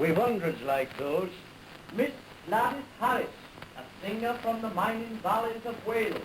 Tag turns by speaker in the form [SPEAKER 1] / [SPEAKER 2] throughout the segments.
[SPEAKER 1] We've hundreds like those.
[SPEAKER 2] Miss Gladys Harris, a singer from the mining valleys of Wales.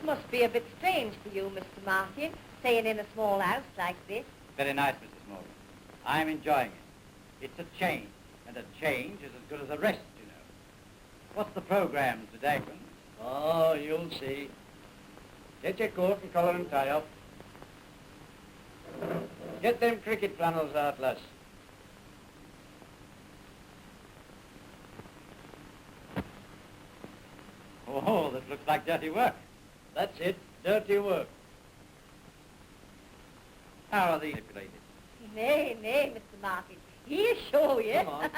[SPEAKER 3] Must be a bit strange for you, Mr. Martin, staying in a small house like this.
[SPEAKER 4] Very nice, Mrs. Morgan. I'm enjoying it. It's a change, and a change is as good as a rest, you know. What's the program today, Gwen?
[SPEAKER 1] Oh, you'll see. Get your coat and collar and tie off. Get them cricket flannels out, lass.
[SPEAKER 4] Oh, that looks like dirty work.
[SPEAKER 1] That's it, dirty work.
[SPEAKER 4] How are these manipulated?
[SPEAKER 3] Nay, nay, Mr. Martin. He'll show you.
[SPEAKER 1] Come on.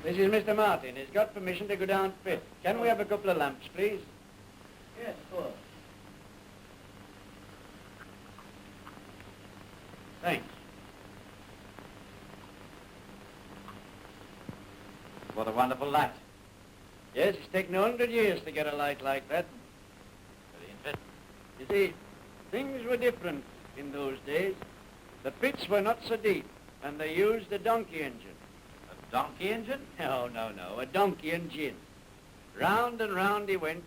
[SPEAKER 1] This is Mr. Martin. He's got permission to go down pit. Can we have a couple of lamps, please?
[SPEAKER 2] Yes, of course.
[SPEAKER 1] Thanks.
[SPEAKER 4] What a wonderful light.
[SPEAKER 1] Yes, it's taken 100 years to get a light like that.
[SPEAKER 4] Very interesting.
[SPEAKER 1] You see, things were different in those days. The pits were not so deep, and they used a donkey engine.
[SPEAKER 4] A donkey engine?
[SPEAKER 1] No, no, no, a donkey engine. Round and round he went,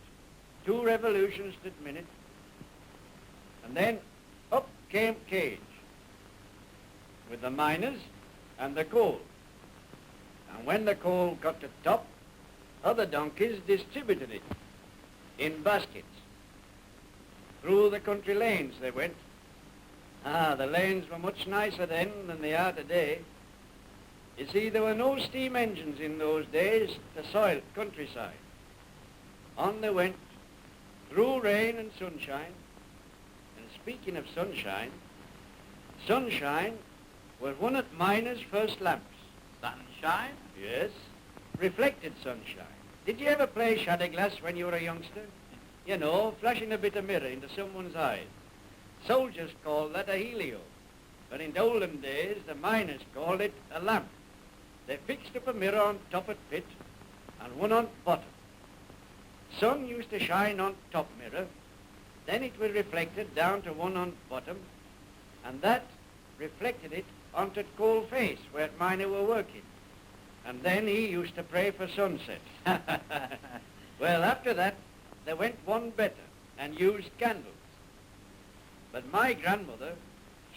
[SPEAKER 1] 2 revolutions to the minute, and then up came Cage with the miners and the coal. And when the coal got to top, other donkeys distributed it in baskets. Through the country lanes they went. The lanes were much nicer then than they are today. You see, there were no steam engines in those days to soil countryside. On they went, through rain and sunshine. And speaking of sunshine, sunshine was one of miners' first lamps.
[SPEAKER 4] Sunshine?
[SPEAKER 1] Yes, reflected sunshine. Did you ever play shadow glass when you were a youngster? You know, flashing a bit of mirror into someone's eyes. Soldiers called that a helio, but in the olden days, the miners called it a lamp. They fixed up a mirror on top of pit, and one on bottom. Sun used to shine on top mirror, then it was reflected down to one on bottom, and that reflected it onto coal face where miner were working. And then he used to pray for sunset. Well, after that, they went one better and used candles. But my grandmother,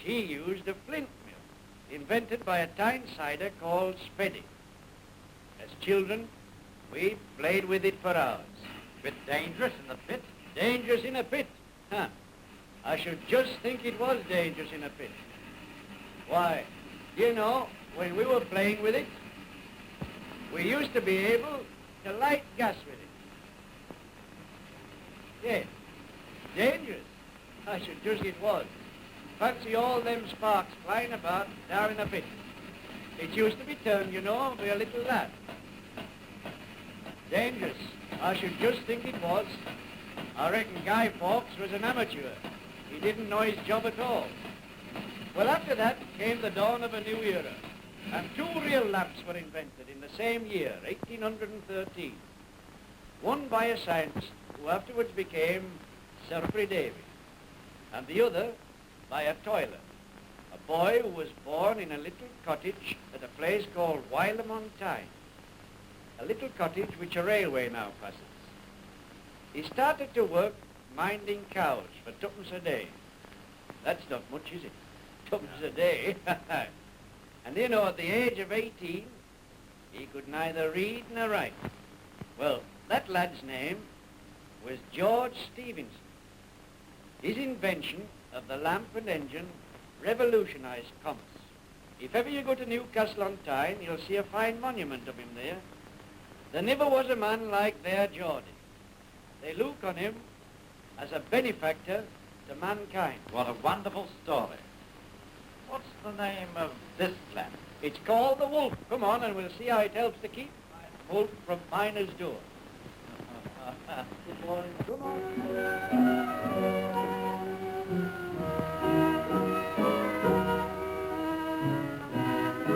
[SPEAKER 1] she used a flint mill, invented by a Tyneside called Speddy. As children, we played with it for hours.
[SPEAKER 4] Bit dangerous in the pit.
[SPEAKER 1] Dangerous in a pit? Huh. I should just think it was dangerous in a pit. Why, you know, when we were playing with it, we used to be able to light gas with it. Yes, dangerous. I should just it was. Fancy all them sparks flying about down in the pit. It used to be turned, you know, by a little lad. Dangerous. I should just think it was. I reckon Guy Fawkes was an amateur. He didn't know his job at all. Well, after that came the dawn of a new era, and two real lamps were invented in the same year, 1813. One by a scientist who afterwards became Sir Davy, and the other by a toiler, a boy who was born in a little cottage at a place called Wylam on Tyne, a little cottage which a railway now passes. He started to work minding cows for twopence a day. That's not much, is it? Twopence a day. And you know, at the age of 18, he could neither read nor write. Well, that lad's name was George Stephenson. His invention of the lamp and engine revolutionized commerce. If ever you go to Newcastle on Tyne, you'll see a fine monument of him there. There never was a man like their Geordie. They look on him as a benefactor to mankind.
[SPEAKER 4] What a wonderful story. What's the name of this lamp?
[SPEAKER 1] It's called the Wolf. Come on, and we'll see how it helps to keep Wolf from miner's door. Good morning. Come on.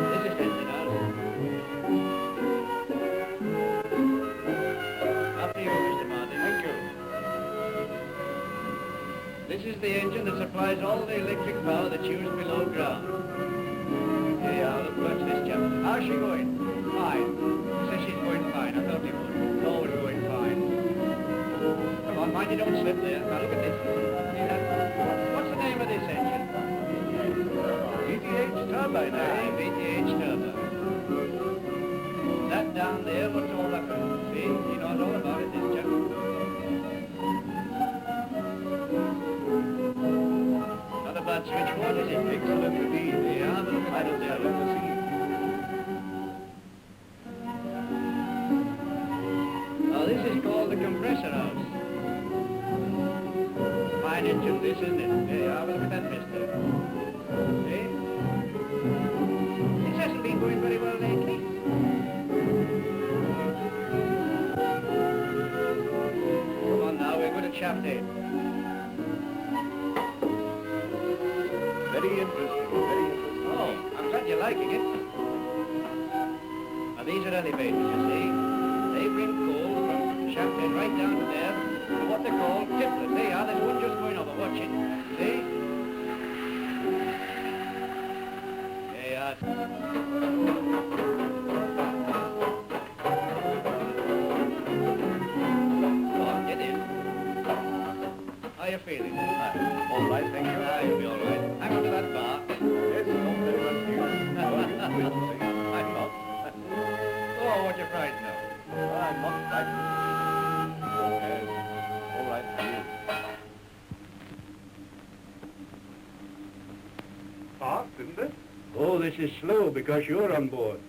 [SPEAKER 1] This is engine house. After you, Mr. Martin. Thank you. This is the engine that supplies all the electric power that's used below ground. Here you are, look, watch this chap. How's she going? Fine. She says she's going fine. I thought it would. Always going fine. Come on, mind you don't slip there. Now look at this. See that? What's the name of this engine? VTH turbine, eh? VTH turbine. That down there, what's all that for? See? He knows all about it, this chap. Not a bad switchboard, is it? Excellent indeed. Yeah, but I don't dare look to see. Now this is called the compressor house. Fine engine this, isn't it? There you are, look at that mister. See? This hasn't been going very well lately. Come on now, we're going to shaft it. Very interesting, very interesting. Oh, I'm glad you're liking it. Now these are elevators, you see. They bring coal from shaft head right down to there to what they call tiplets. There you are, there's one just going over, watch it. See? There you are. Go on, get in. How are you feeling? All right, thank you. You'll be all right. Hang on to that bar. Yes, not very much news. I'm not. Oh, what's your price now? I'm not frightened. Yes, all right, thank you.
[SPEAKER 5] Fast, isn't it?
[SPEAKER 1] Oh, this is slow because you're on board.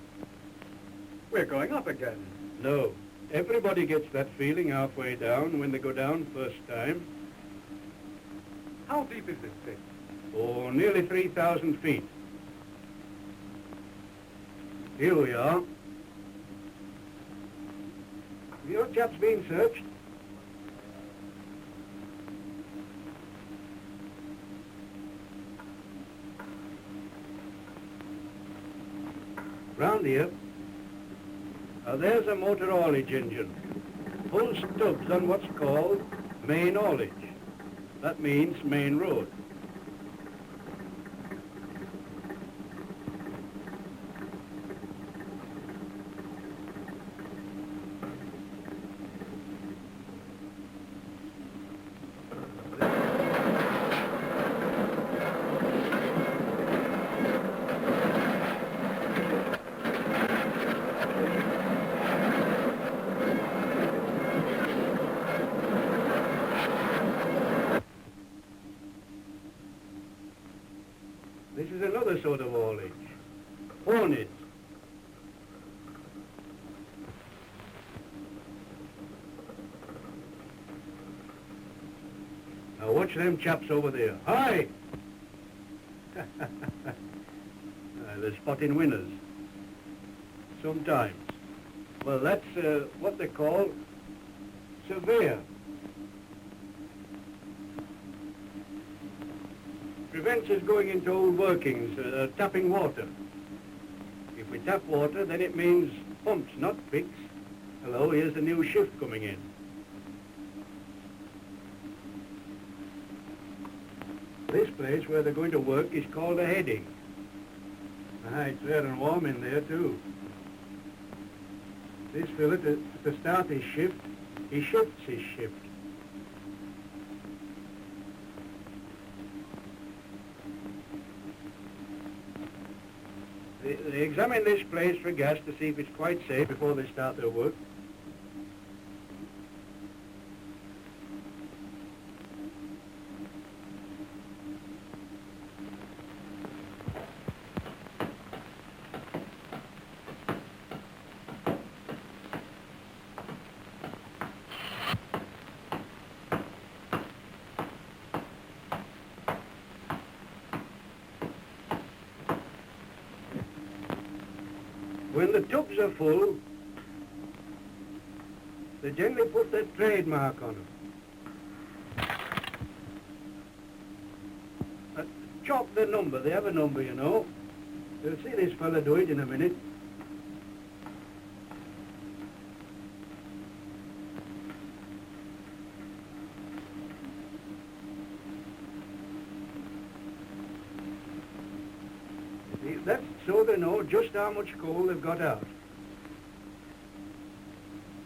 [SPEAKER 5] We're going up again.
[SPEAKER 1] No. Everybody gets that feeling halfway down when they go down first time.
[SPEAKER 5] How deep is this pit?
[SPEAKER 1] Oh, nearly 3,000 feet. Here we are. Your chap's being searched. Round here, Now there's a motor haulage engine. Full stubs on what's called main haulage. That means main road. This is another sort of haulage. Hornets. Now watch them chaps over there. Hi! They're spotting winners. Sometimes. Well, that's what they call surveyor. Prevents us going into old workings, tapping water. If we tap water, then it means pumps, not picks. Hello, here's a new shift coming in. This place where they're going to work is called a heading. It's rare and warm in there, too. This fella, to start his shift, he shifts his shift. They examine this place for gas to see if it's quite safe before they start their work. When the tubs are full, they generally put their trademark on them. Chalk their number. They have a number, you know. You'll see this fella do it in a minute. That's so they know just how much coal they've got out.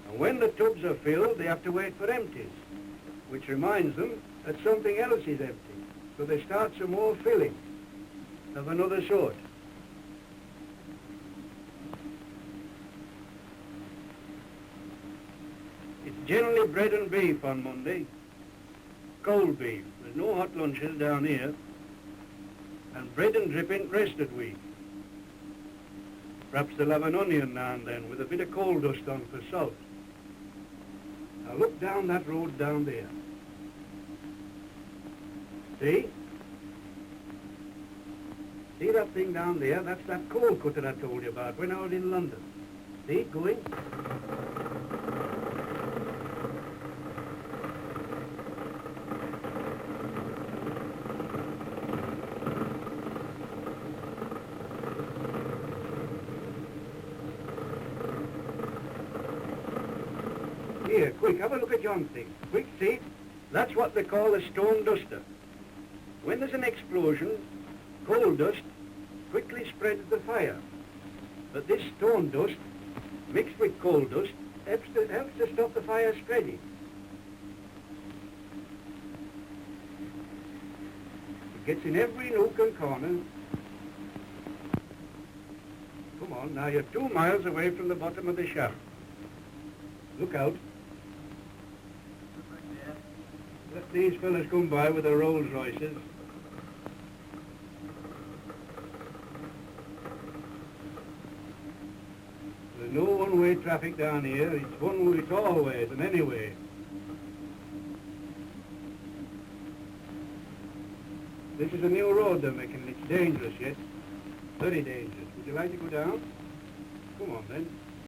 [SPEAKER 1] And when the tubs are filled, they have to wait for empties, which reminds them that something else is empty. So they start some more filling of another sort. It's generally bread and beef on Monday. Cold beef. There's no hot lunches down here. And bread and dripping rest of week. Perhaps they'll have an onion now and then with a bit of coal dust on for salt. Now look down that road down there. See? See that thing down there? That's that coal cutter I told you about when I was in London. See it going? Here, quick, have a look at John thing. Quick, see? That's what they call a stone duster. When there's an explosion, coal dust quickly spreads the fire. But this stone dust, mixed with coal dust, helps to stop the fire spreading. It gets in every nook and corner. Come on, now you're 2 miles away from the bottom of the shaft. Look out. Let these fellas come by with their Rolls Royces. There's no one-way traffic down here. It's one way, it's all ways and anyway. This is a new road they're making. It's dangerous yet. Very dangerous. Would you like to go down? Come on then.